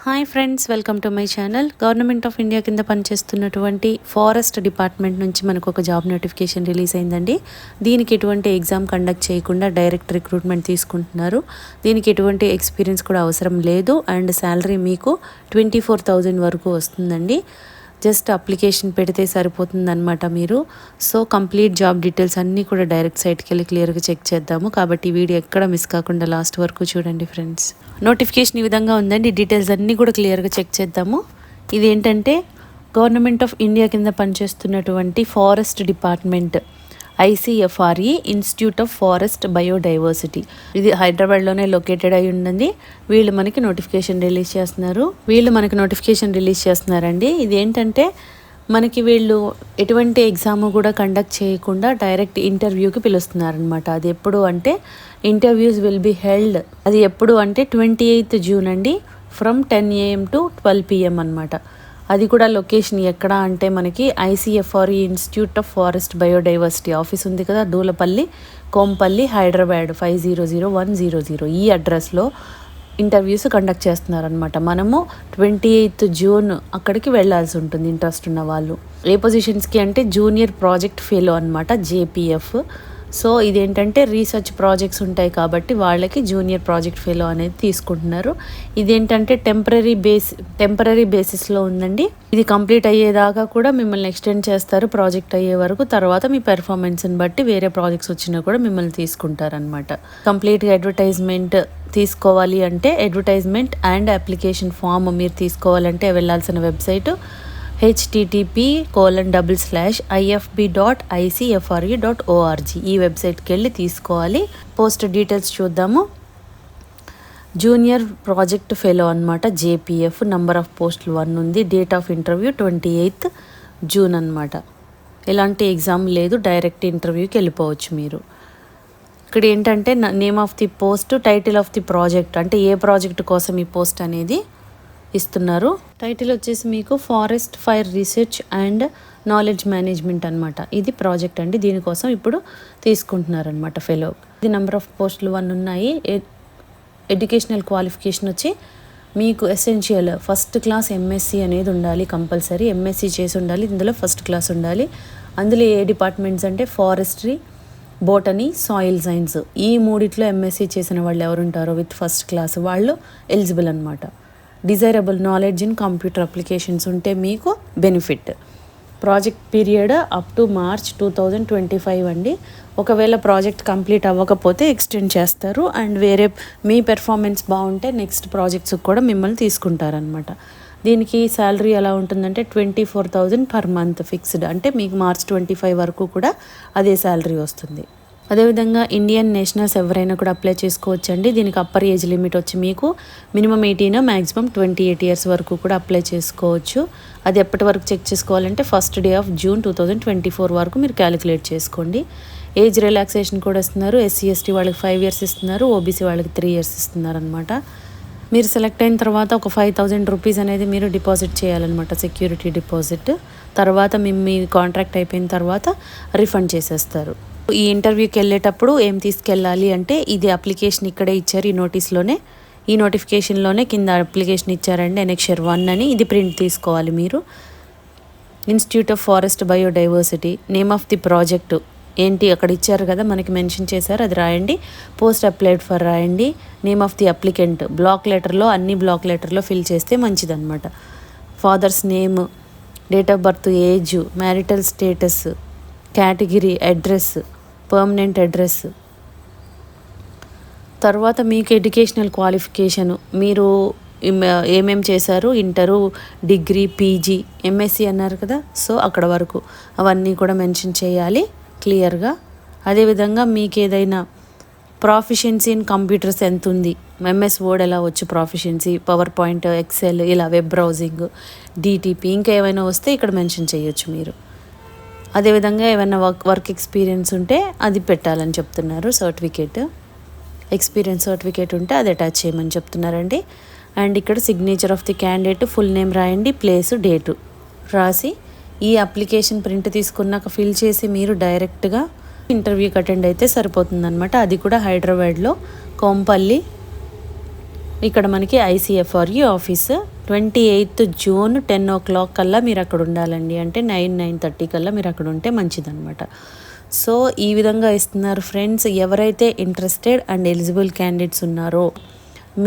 Hi friends, welcome to my channel. Government of India కింద పనిచేస్తున్నటువంటి forest department నుంచి మనకు ఒక జాబ్ నోటిఫికేషన్ రిలీజ్ అయిందండి. దీనికి ఎటువంటి ఎగ్జామ్ కండక్ట్ చేయకుండా డైరెక్ట్ రిక్రూట్మెంట్ తీసుకుంటున్నారు. దీనికి ఎటువంటి ఎక్స్పీరియన్స్ కూడా అవసరం లేదు. అండ్ శాలరీ మీకు 24,000 వరకు వస్తుందండి. జస్ట్ అప్లికేషన్ పెడితే సరిపోతుందన్నమాట మీరు. సో కంప్లీట్ జాబ్ డీటెయిల్స్ అన్నీ కూడా డైరెక్ట్ సైట్కి వెళ్ళి క్లియర్గా చెక్ చేద్దాము. కాబట్టి వీడియో ఎక్కడ మిస్ కాకుండా లాస్ట్ వరకు చూడండి ఫ్రెండ్స్. నోటిఫికేషన్ ఈ విధంగా ఉందండి. డీటెయిల్స్ అన్నీ కూడా క్లియర్గా చెక్ చేద్దాము. ఇది ఏంటంటే గవర్నమెంట్ ఆఫ్ ఇండియా కింద పనిచేస్తున్నటువంటి forest department ICFRE institute of forest biodiversity. ఇది హైదరాబాద్లోనే లొకేటెడ్ అయి ఉందండి. వీళ్ళు మనకి నోటిఫికేషన్ రిలీజ్ చేస్తున్నారండి. ఇది ఏంటంటే మనకి వీళ్ళు ఎటువంటి ఎగ్జామ్ కూడా కండక్ట్ చేయకుండా డైరెక్ట్ ఇంటర్వ్యూకి పిలుస్తున్నారనమాట. అది ఎప్పుడు అంటే ఇంటర్వ్యూస్ విల్ బి హెల్డ్. అది ఎప్పుడు అంటే 28th జూన్ అండి, ఫ్రమ్ 10 AM to 12 PM అనమాట. అది కూడా లొకేషన్ ఎక్కడ అంటే మనకి ICFRE institute of forest biodiversity office ఉంది కదా, దూలపల్లి, కోంపల్లి, హైదరాబాద్ 500100. ఈ అడ్రస్లో ఇంటర్వ్యూస్ కండక్ట్ చేస్తున్నారనమాట. మనము 28th జూన్ అక్కడికి వెళ్ళాల్సి ఉంటుంది ఇంట్రెస్ట్ ఉన్న వాళ్ళు. ఏ పొజిషన్స్కి అంటే జూనియర్ ప్రాజెక్ట్ ఫెలో అనమాట, JPF. సో ఇదేంటంటే రీసెర్చ్ ప్రాజెక్ట్స్ ఉంటాయి కాబట్టి వాళ్ళకి జూనియర్ ప్రాజెక్ట్ ఫెలో అనేది తీసుకుంటున్నారు. ఇదేంటంటే టెంపరీ బేసిస్లో ఉందండి. ఇది కంప్లీట్ అయ్యేదాకా కూడా మిమ్మల్ని ఎక్స్టెండ్ చేస్తారు ప్రాజెక్ట్ అయ్యే వరకు. తర్వాత మీ పెర్ఫార్మెన్స్ని బట్టి వేరే ప్రాజెక్ట్స్ వచ్చినా కూడా మిమ్మల్ని తీసుకుంటారనమాట. కంప్లీట్గా అడ్వర్టైజ్మెంట్ తీసుకోవాలి అంటే అడ్వర్టైజ్మెంట్ అండ్ అప్లికేషన్ ఫామ్ మీరు తీసుకోవాలంటే వెళ్ళాల్సిన వెబ్సైటు http://ifb.icfre.org. ఈ వెబ్సైట్కి వెళ్ళి తీసుకోవాలి. పోస్ట్ డీటెయిల్స్ చూద్దాము. జూనియర్ ప్రాజెక్ట్ ఫెలో అనమాట, JPF. నంబర్ ఆఫ్ పోస్టులు 1 ఉంది. Date of interview 28th June అనమాట. ఎలాంటి ఎగ్జామ్ లేదు, డైరెక్ట్ ఇంటర్వ్యూకి వెళ్ళిపోవచ్చు మీరు. ఇక్కడ ఏంటంటే name of the post, title of the project, అంటే ఏ ప్రాజెక్ట్ కోసం ఈ పోస్ట్ అనేది ఇస్తున్నారు. టైటిల్ వచ్చేసి మీకు forest fire research and knowledge management అనమాట. ఇది ప్రాజెక్ట్ అండి, దీనికోసం ఇప్పుడు తీసుకుంటున్నారనమాట ఫెలో. ఇది నెంబర్ ఆఫ్ పోస్టులు 1 ఉన్నాయి. ఎడ్యుకేషనల్ క్వాలిఫికేషన్ వచ్చి మీకు ఎసెన్షియల్ ఫస్ట్ క్లాస్ MSc అనేది ఉండాలి కంపల్సరీ. MSc చేసి ఉండాలి. ఇందులో ఫస్ట్ క్లాస్ ఉండాలి. అందులో ఏ డిపార్ట్మెంట్స్ అంటే ఫారెస్ట్రీ, బోటనీ, సాయిల్ సైన్స్, ఈ మూడిట్లో MSc చేసిన వాళ్ళు ఎవరుంటారో విత్ ఫస్ట్ క్లాస్ వాళ్ళు ఎలిజిబుల్ అనమాట. Desirable knowledge in computer applications ఉంటే మీకు benefit. Project period up to March 2025 అండి. ఒకవేళ ప్రాజెక్ట్ కంప్లీట్ అవ్వకపోతే ఎక్స్టెండ్ చేస్తారు. అండ్ వేరే మీ పెర్ఫార్మెన్స్ బాగుంటే నెక్స్ట్ ప్రాజెక్ట్స్కి కూడా మిమ్మల్ని తీసుకుంటారనమాట. దీనికి శాలరీ ఎలా ఉంటుందంటే 24,000 పర్ మంత్ ఫిక్స్డ్. అంటే మీకు మార్చ్ 25 వరకు కూడా అదే శాలరీ వస్తుంది. అదేవిధంగా ఇండియన్ నేషనల్స్ ఎవరైనా కూడా అప్లై చేసుకోవచ్చండి. దీనికి అప్పర్ ఏజ్ లిమిట్ వచ్చి మీకు మినిమం 18, మ్యాక్సిమం 28 years వరకు కూడా అప్లై చేసుకోవచ్చు. అది ఎప్పటి వరకు చెక్ చేసుకోవాలంటే ఫస్ట్ డే ఆఫ్ జూన్ 2024 వరకు మీరు క్యాలిక్యులేట్ చేసుకోండి. ఏజ్ రిలాక్సేషన్ కూడా ఇస్తున్నారు. SC ST వాళ్ళకి 5 years ఇస్తున్నారు. OBC వాళ్ళకి 3 years ఇస్తున్నారు అనమాట. మీరు సెలెక్ట్ అయిన తర్వాత ఒక 5,000 రూపీస్ అనేది మీరు డిపాజిట్ చేయాలన్నమాట, సెక్యూరిటీ డిపాజిట్. తర్వాత మీ కాంట్రాక్ట్ అయిపోయిన తర్వాత రిఫండ్ చేసేస్తారు. ఈ ఇంటర్వ్యూకి వెళ్ళేటప్పుడు ఏం తీసుకెళ్ళాలి అంటే ఇది అప్లికేషన్ ఇక్కడే ఇచ్చారు, ఈ నోటిఫికేషన్లోనే కింద అప్లికేషన్ ఇచ్చారండి, Annexure 1 అని. ఇది ప్రింట్ తీసుకోవాలి మీరు. Institute of forest biodiversity, name of the project ఏంటి అక్కడ ఇచ్చారు కదా, మనకి మెన్షన్ చేశారు, అది రాయండి. పోస్ట్ అప్లైడ్ ఫర్ రాయండి. నేమ్ ఆఫ్ ది అప్లికెంట్ అన్ని బ్లాక్ లెటర్లో ఫిల్ చేస్తే మంచిదన్నమాట. Father's name, date of birth, age, marital status, category, address, permanent address. తర్వాత మీకు ఎడ్యుకేషనల్ క్వాలిఫికేషను, మీరు ఏమేం చేశారు, ఇంటరు, డిగ్రీ, PG, MSc అన్నారు కదా, సో అక్కడ వరకు అవన్నీ కూడా మెన్షన్ చేయాలి క్లియర్గా. అదేవిధంగా మీకు ఏదైనా ప్రాఫిషియన్సీ ఇన్ కంప్యూటర్స్ ఎంత ఉంది, MS Word ఎలా వచ్చు ప్రాఫిషియన్సీ, పవర్ పాయింట్, ఎక్సెల్, ఇలా వెబ్ బ్రౌజింగ్, DTP, ఇంకా ఏమైనా వస్తే ఇక్కడ మెన్షన్ చేయొచ్చు మీరు. అదేవిధంగా ఏమైనా వర్క్ ఎక్స్పీరియన్స్ ఉంటే అది పెట్టాలని చెప్తున్నారు. ఎక్స్పీరియన్స్ సర్టిఫికేట్ ఉంటే అది అటాచ్ చేయమని చెప్తున్నారండి. అండ్ ఇక్కడ signature of the candidate, full name రాయండి, ప్లేసు, డేటు రాసి ఈ అప్లికేషన్ ప్రింట్ తీసుకున్నాక ఫిల్ చేసి మీరు డైరెక్ట్గా ఇంటర్వ్యూకి అటెండ్ అయితే సరిపోతుందన్నమాట. అది కూడా హైదరాబాద్లో కోంపల్లి ఇక్కడ మనకి ICFRU office 28th June 10 o'clock కల్లా మీరు అక్కడ ఉండాలండి. అంటే 9:30 కల్లా మీరు అక్కడ ఉంటే మంచిదన్నమాట. సో ఈ విధంగా ఇస్తున్నారు ఫ్రెండ్స్. ఎవరైతే ఇంట్రెస్టెడ్ అండ్ ఎలిజిబుల్ క్యాండిడేట్స్ ఉన్నారో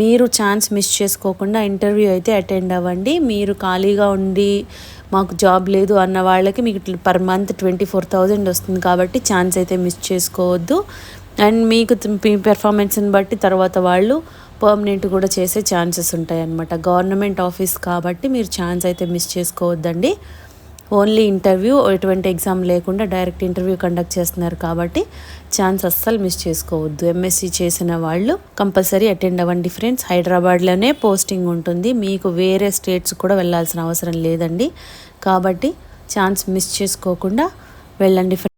మీరు ఛాన్స్ మిస్ చేసుకోకుండా ఇంటర్వ్యూ అయితే అటెండ్ అవ్వండి. మీరు ఖాళీగా ఉండి మాకు జాబ్ లేదు అన్న వాళ్ళకి మీకు పర్ మంత్ 24,000 వస్తుంది కాబట్టి ఛాన్స్ అయితే మిస్ చేసుకోవద్దు. అండ్ మీకు మీ పెర్ఫార్మెన్స్ని బట్టి తర్వాత వాళ్ళు పర్మనెంట్ కూడా చేసే ఛాన్సెస్ ఉంటాయి అన్నమాట. గవర్నమెంట్ ఆఫీస్ కాబట్టి మీరు ఛాన్స్ అయితే మిస్ చేసుకోవద్దండి. ఓన్లీ ఇంటర్వ్యూ, ఎటువంటి ఎగ్జామ్ లేకుండా డైరెక్ట్ ఇంటర్వ్యూ కండక్ట్ చేస్తున్నారు కాబట్టి ఛాన్స్ అస్సలు మిస్ చేసుకోవద్దు. MSc చేసిన వాళ్ళు కంపల్సరీ అటెండ్ అవ్వండి ఫ్రెండ్స్. హైదరాబాద్లోనే పోస్టింగ్ ఉంటుంది, మీకు వేరే స్టేట్స్ కూడా వెళ్ళాల్సిన అవసరం లేదండి. కాబట్టి ఛాన్స్ మిస్ చేసుకోకుండా వెళ్ళండి.